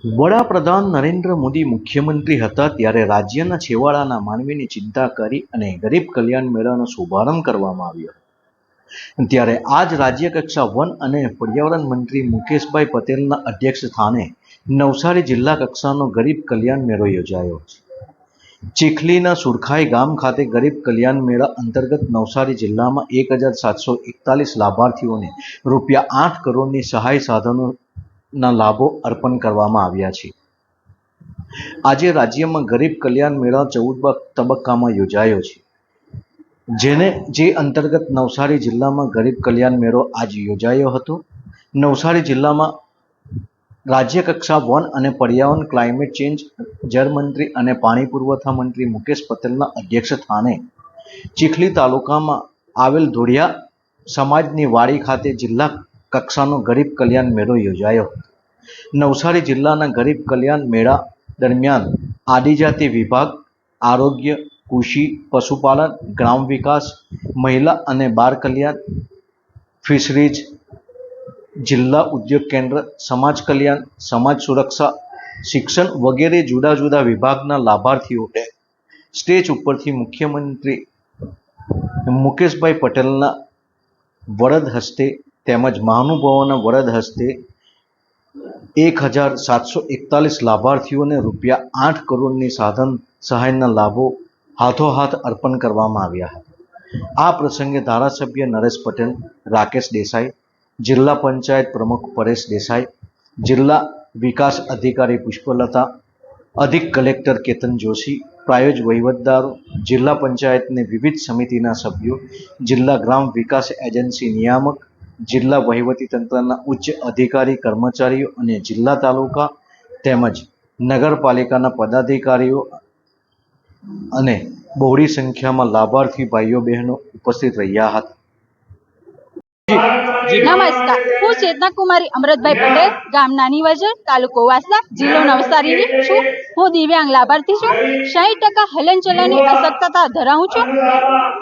વડાપ્રધાન નરેન્દ્ર મોદી મુખ્યમંત્રી હતા ત્યારે રાજ્યના છેવાડાના માનવીની ચિંતા કરી અને ગરીબ કલ્યાણ મેળાનો શુભારંભ કરવામાં આવ્યો. ત્યારે આજ રાજ્ય કક્ષા વન અને પર્યાવરણ મંત્રી મુકેશભાઈ પટેલના અધ્યક્ષસ્થાને નવસારી જિલ્લા કક્ષાનો ગરીબ કલ્યાણ મેળો યોજાયો છે. ચીખલીના સુરખાઈ ગામ ખાતે ગરીબ કલ્યાણ મેળા અંતર્ગત નવસારી જિલ્લામાં 1741 લાભાર્થીઓને ₹8 કરોડની સહાય સાધનોના લાભો અર્પણ કરવામાં આવ્યા છે. આજે રાજ્યમાં ગરીબ કલ્યાણ મેળા 14 તબક્કામાં યોજાયો છે, જે અંતર્ગત નવસારી જિલ્લામાં ગરીબ કલ્યાણ મેળો આજે યોજાયો હતો. નવસારી જિલ્લામાં રાજ્ય કક્ષા વન અને પર્યાવરણ, ક્લાઇમેટ ચેન્જ, જળમંત્રી અને પાણી પુરવઠા મંત્રી મુકેશ પટેલના અધ્યક્ષસ્થાને ચીખલી તાલુકામાં આવેલ ધોળિયા સમાજની વાડી ખાતે જિલ્લા કક્ષાનો ગરીબ કલ્યાણ મેળો યોજાયો હતો. નવસારી જિલ્લાના ગરીબ કલ્યાણ મેળા દરમિયાન આદિજાતિ વિભાગ, આરોગ્ય, કૃષિ, પશુપાલન, ગ્રામ વિકાસ, મહિલા અને બાળ કલ્યાણ, ફિશરીઝ, જિલ્લા ઉદ્યોગ કેન્દ્ર, સમાજ કલ્યાણ, સમાજ સુરક્ષા, શિક્ષણ વગેરે જુદા જુદા વિભાગના લાભાર્થીઓને સ્ટેજ ઉપરથી મુખ્યમંત્રી મુકેશભાઈ પટેલના વરદ હસ્તે તેમજ મહાનુભાવોના વરદ હસ્તે 1741 લાભાર્થીઓને ₹8 કરોડની સાધન સહાયના લાભો હાથોહાથ અર્પણ કરવામાં આવ્યા હતા. આ પ્રસંગે ધારાસભ્ય નરેશ પટેલ, રાકેશ દેસાઈ, જિલ્લા પંચાયત પ્રમુખ પરેશ દેસાઈ, જિલ્લા વિકાસ અધિકારી પુષ્પલતા, અધિક કલેક્ટર કેતન જોશી, પ્રાયોજ વહીવટદારો, જિલ્લા પંચાયતની વિવિધ સમિતિના સભ્યો, જિલ્લા ગ્રામ વિકાસ એજન્સી નિયામક, જિલ્લા વહીવટીતંત્રના ઉચ્ચ અધિકારી કર્મચારીઓ અને જિલ્લા તાલુકા તેમજ નગરપાલિકાના પદાધિકારીઓ અને બહોળી સંખ્યામાં લાભાર્થી ભાઈઓ બહેનો ઉપસ્થિત રહ્યા હતા. નમસ્કાર, હું ચેતના કુમારી અમૃતભાઈ પટેલ, ગામ નાની વજર, તાલુકો વાસદા, જિલ્લો નવસારીની છું. હું દિવ્યાંગ લાભાર્થી છું. 60% હલનચલનની અશક્તતા ધરાવું છું.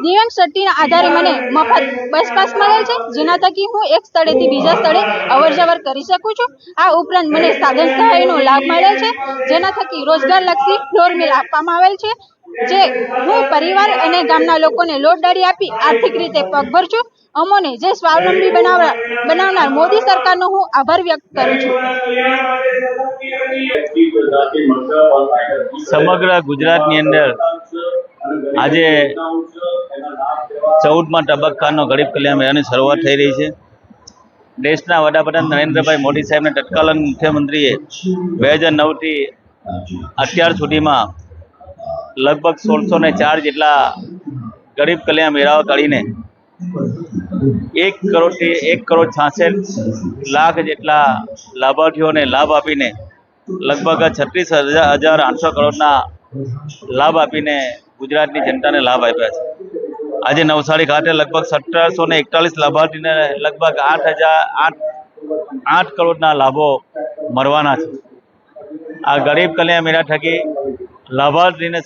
દિવ્યાંગ સટ્ટીના આધારે મને મફત બસ પાસ મળેલ છે, જેના થકી હું એક સ્થળેથી બીજા સ્થળે અવરજવર કરી શકું છું. આ ઉપરાંત મને સાધન સહાયનો લાભ મળેલ છે, જેના થકી રોજગારલક્ષી ફ્લોર મિલ આપવામાં આવેલ છે, જે હું પરિવાર અને ગામના લોકોને લોટદારી આપી આર્થિક રીતે પગભર છું. અમોને જે સ્વાવલંબી બનાવનાર મોદી સરકારનો હું આભાર વ્યક્ત કરું છું. સમગ્ર ગુજરાતની અંદર આજે 14મા તબક્કાનો ગરીબ કલ્યાણ મેળાની શરૂઆત થઈ રહી છે. દેશના વડાપ્રધાન નરેન્દ્રભાઈ મોદી સાહેબના તત્કાલીન મુખ્યમંત્રીએ 2009થી અત્યાર સુધીમાં લગભગ 1604 જેટલા ગરીબ કલ્યાણ મેળાઓ કાઢીને 1,66,00,000 જેટલા લાભાર્થીઓને લાભ આપીને લગભગ 36,800 કરોડના લાભ આપીને ગુજરાતની જનતાને લાભ આપ્યા છે. આજે નવસારી ખાતે લગભગ 1741 લાભાર્થીને લગભગ 8 કરોડના લાભો મળવાના છે. આ ગરીબ કલ્યાણ મેળા થકી લાભાર્થીને